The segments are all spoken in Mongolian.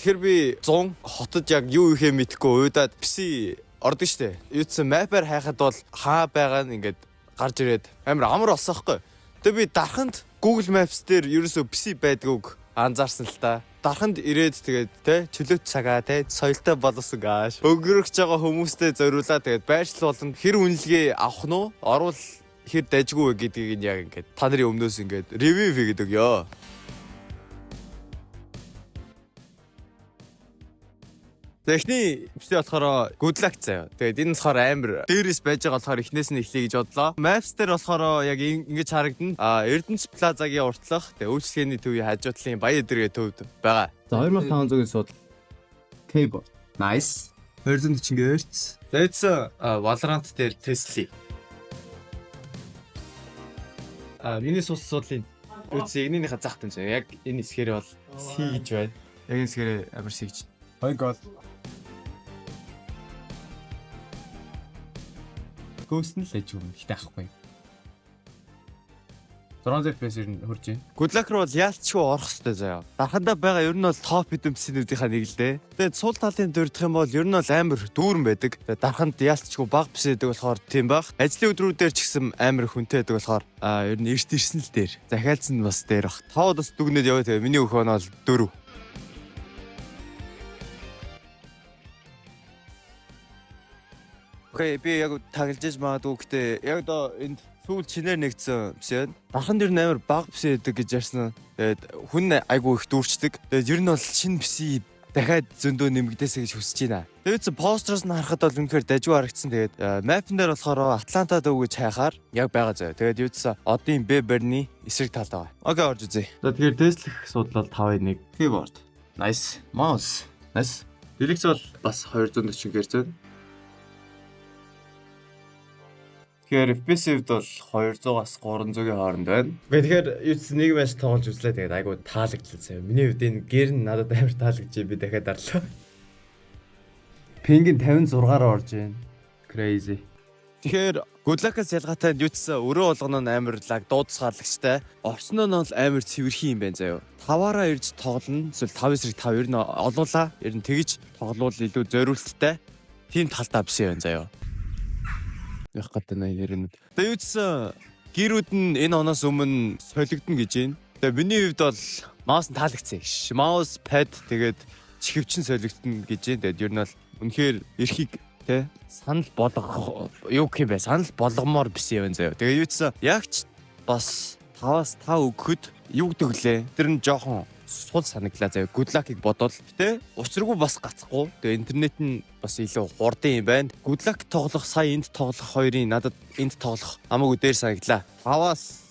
Тэгэхээр би 100 хотод яг юу ихээ мэдэхгүй уйдаад PC ордог штэ. Юуцсан map-аар хайхад бол хаа байгаа нь ингээд гарч ирээд амар болсон байхгүй. Тэгээ би дарханд Google Maps дээр ерөөсөө PC байдгүйг анзаарсан л та. Дарханд ирээд тэгээд те чөлөөт цагаа те соёлтой боловсон gaаш. Өнгөрөх байгаа хүмүүстэй зориулаад тэгээд байршил болон хэр үнэлгээ авах нь уу? Орвол хэр дайггүй гэдгийг яг ингээд та нарын өмнөөс ингээд ревю хийгээд өгөө. Эхний PC болохоор good luck заяа. Тэгээд энэ болохоор амар дээрээс байж байгаа болохоор эхнээс нь эхлэе гэж бодлоо. Maps дээр болохоор яг ингэж харагдана. Эрдэнэс Плазагийн уртлах тэгээд үйлчлэгээний төвийн хажуудлын Баян эдэргээ төвд байгаа. За 2500-ийн судал. Keyboard. Nice. 240 Hz. Зайцсан Valorant дээр Tesla. Миний судлалын үгсэгнийхээ зах тань заяа. Яг энэ хэсгээр бол C гэж байна. Яг энэ хэсгээр амар C гэж. Хой гол. Ghost нь л ээж юм ихтэй ахгүй. 600 FPS нь хурж байна. Good luck руу яалтчгүй орох хэрэгтэй заяа. Дархандаа байгаа ер нь бол топ эдэмпсэнүүдийнхаа нэг л дээ. Тэгээд сул талын дурдах юм бол ер нь бол амар дүүрэн байдаг. Тэгээд дарханд яалтчгүй баг бисэдэг болохоор тийм баг. Ажлын өдрүүдээр ч гэсэн амар хүнтэй байдаг болохоор ер нь эрт ирсэн л дээр. Захиалцсан нь бас дээр баг. Тавд бас дүгнээд яваа тэгээ миний өхөө нь бол 4. Окей, би яг таглаж магадгүй гэхдээ яг одоо энд сүүл чинээр нэгдсэн биш ээ. Дархан дээр амар баг биш гэдэг гэж ярьсан. Тэгээд хүн айгу их дүүрчдэг. Тэгээд ер нь бол шинэ биш дахиад зөндөө нэмэгдээсэй гэж хүсэж байна. Тэгээд постероос нь харахад бол үнэхээр дажгүй харагдсан. Тэгээд мапн дээр болохоор Атлантад өгөж хайхаар яг байгаа заяа. Тэгээд юудсан одын Б барьны эсрэг талд байгаа. Окей, орж үзье. За тэгэхээр Tesla судал бол 5.1 keyboard. Nice. Mouse. Nice. Deluxe бол бас 240 Hz. Тэгэхээр FPS-д бол 200-аас 300-ийн хооронд байна. Тэгэхээр юуц нэг матч тоглож үзлээ. Тэгээд айгуу таалагдлаа заяа. Миний хувьд энэ гэр нь надад амар таалагч би дахиад арлаа. Пинг нь 56-аар орж байна. Crazy. Тэгэхээр good luck-аас ялгаатай юуц өрөө болгоно нь амар лаг дуудсгаалагчтай. Орчноо нь бол амар цэвэрхий юм байна заяа. 5-аараа ирж тоглоно. Эсвэл 5-5 ер нь олуулаа. Ер нь тэгж тоглоул илүү зориулттай. Тийм талдаа биш юм заяа. Яг гэдэг нь яринууд. Тэгээ юуцсан гэрүүд нь энэ оноос өмнө солигдно гэж байна. Тэгээ миний хувьд бол маус нь таалагцсан гэж. Маус, пад тэгээд чихвчин солигдно гэж байна. Тэгээд ер нь бол үнэхээр эрхийг те санал болгох юу гэх юм бэ? Санал болгомоор биш юм заяа. Тэгээ юуцсан яг ч бас 5-аас 5 өгөхөд юу гэдэг лээ. Тэр нь жоохон сул санагдлаа заяа. Good luck-ыг бодвол тэ учиргүй бас гацхгүй. Тэгээ интернет нь бас илүү хурдан юм байна. Good luck тоглох сая энд тоглох хоёрын надад энд тоглох хамаагүй дээр санагдлаа. 5-аас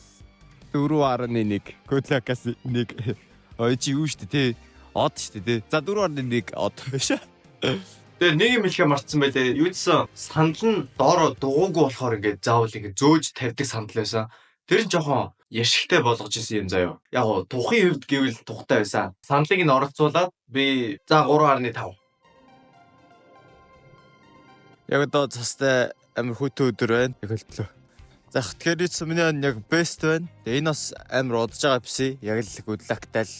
4.1 good luck-аас 1 чи юу штэ тэ од штэ тэ. За 4.1 од биш. Тэгээ нэг юм хэлхэ мартсан байлээ. Юудсан санал нь доороо дугуугүй болохоор ингээд заавал ингээд зөөж тавьдаг санал байсан. Тэр нь жоохон яшигтай болгож исэн юм заяа. Яг гоо тухын хувьд гэвэл тухтай байсан. Саналыг нь оролцуулаад би за 3.5. Яг одоо цастай амар хөтөө өдөр байна. Яг хэлтлээ. За тэгэхээр ийц миний яг best байна. Тэгээ энэ бас амар удаж байгаа бишээ. Яг л good luck-тай л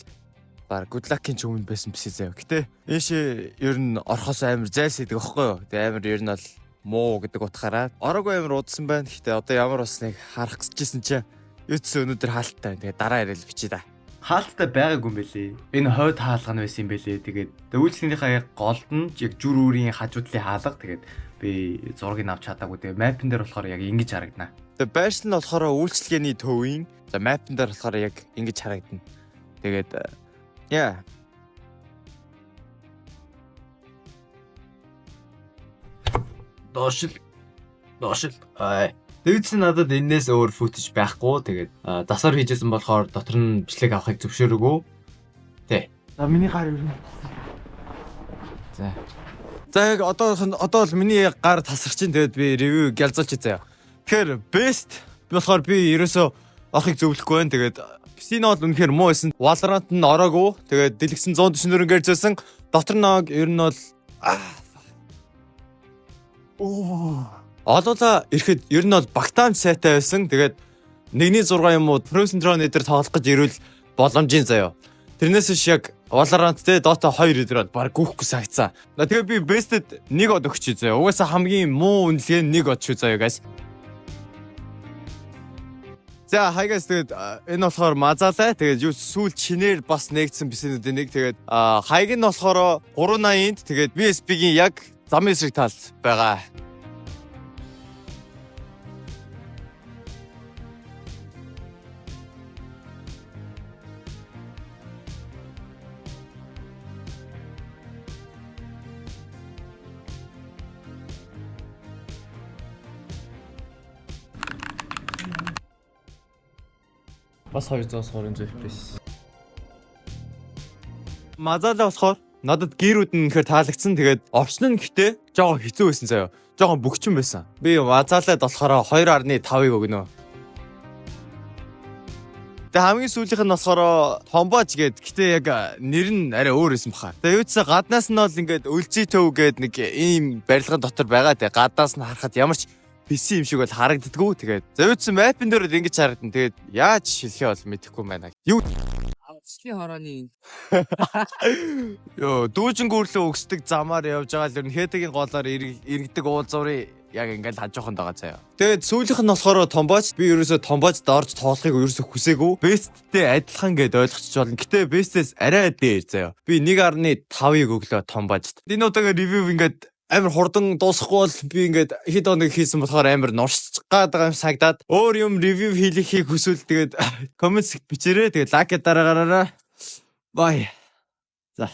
баг good luck-ийн ч өмнө байсан бишээ заяа. Гэтэ ийшээ ер нь орхоос амар зайлсхийдэг аахгүй юу? Тэгээ амар ер нь бол муу гэдэг утгаараа ороогүй амар удсан байна. Гэтэ одоо ямар бас нэг харах гэжсэн чинь юуц өнөөдөр хаалттай. Тэгээ дараа ярил бичээ да. Хаалттай байгаагүй юм бэлээ. Энэ хойд хаалга нь байсан юм бэлээ. Тэгээд үйлчлэгнийхээ яг голд нь яг жүр үрийн хажуудлын хаалга. Тэгээд би зургийг авч чадаагүй. Тэгээ мапн дээр болохоор яг ингэж харагдана. Тэгээ байршил нь болохоор үйлчлэгээний төвийн. За мапн дээр болохоор яг ингэж харагдана. Тэгээд яа. Дошил. Ай. Тэгсэн надад энэс өөр футаж байхгүй. Тэгээд дасаар хийжсэн болохоор дотор нь бичлэг авахыг зөвшөөрөөгүй. Тэ. За миний гар юу? За. За яг одоо бол миний гар тасарч чинь тэгээд би ревю гялзуулж заяа. Тэгэхээр best болохоор би ерөөсөө авахыг зөвлөхгүй байна. Тэгээд PC нь бол үнэхээр муу байсан. Valorant нь ороогүй. Тэгээд дэлгэсэн 144-ээр зөөсөн. Дотор нэг ер нь бол олоола ирэхэд ер нь бол багтаамж сайтай байсан. Тэгээд 1.6 юм уу Frozen Throne дээр тоглох гэж ирвэл боломжийн заяа. Тэрнээс биш яг Valorant те Dota 2 өдрөд баг гүхгүй сагцсан. Тэгээ би Bested 1 од өгч зөө. Угаасаа хамгийн муу үнэлгээ нь 1 од шүү заяа guys. За хайгаас тэгээд энэ болохоор мазаалаа. Тэгээд юу сүүл чинээр бас нэгдсэн бисэнүүдийн нэг. Тэгээд хайг нь болохоор 380-нд тэгээд BSP-гийн яг замын эсрэг талд байгаа. Бас 220 FPS. Мазаалаа болохоор надад гэрүүд нь ихээр таалагдсан. Тэгээд орчин нь гэхдээ жоохон хэцүү байсан заяа. Жоохон бөхчин байсан. Би мазаалаад болохоор 2.5-ыг өгнө. Тэгээ хамгийн сүүлийнх нь болохоор Томбож гээд гэхдээ яг нэр нь арай өөр байсан баха. Тэгээ юуцаа гаднаас нь бол ингээд өлзий төв гээд нэг ийм барилгын дотор байгаа. Тэгээ гаднаас нь харахад ямар ч PC юм шиг бол харагддаггүй. Тэгээд завьдсан мапын дээр ингэж харагдана. Тэгээд яаж шилхээ бол мэдэхгүй байна. Юу Авцлын хорооны ёо дүүжингүүрлөө өгсдөг замаар явж байгаа л ер нь хэтгийн голоор иргэдэг уулзуурын яг ингээл хажуухан байгаа заяа. Тэгээд сүүлийнх нь болохоор Томбож. Би ерөөсөө Томбожд орж тоглохыг ерөөсөө хүсээгүй. Bestтэй адилхан гэд ойлгочих болно. Гэтэ Bestээс арай дээр заяа. Би 1.5-ыг өглөө Томбожд. Энэ удаагийн ревю ингээд амар хурдан дуусахгүй бол би ингээд хэд хоног хийсэн болохоор амар нуршчих гээд байгаа юм сагдаад өөр юм ревю хийхийг хүсвэл тэгээд коммент бичээрэй. Тэгээд лайк дараагаараа. Бай. За.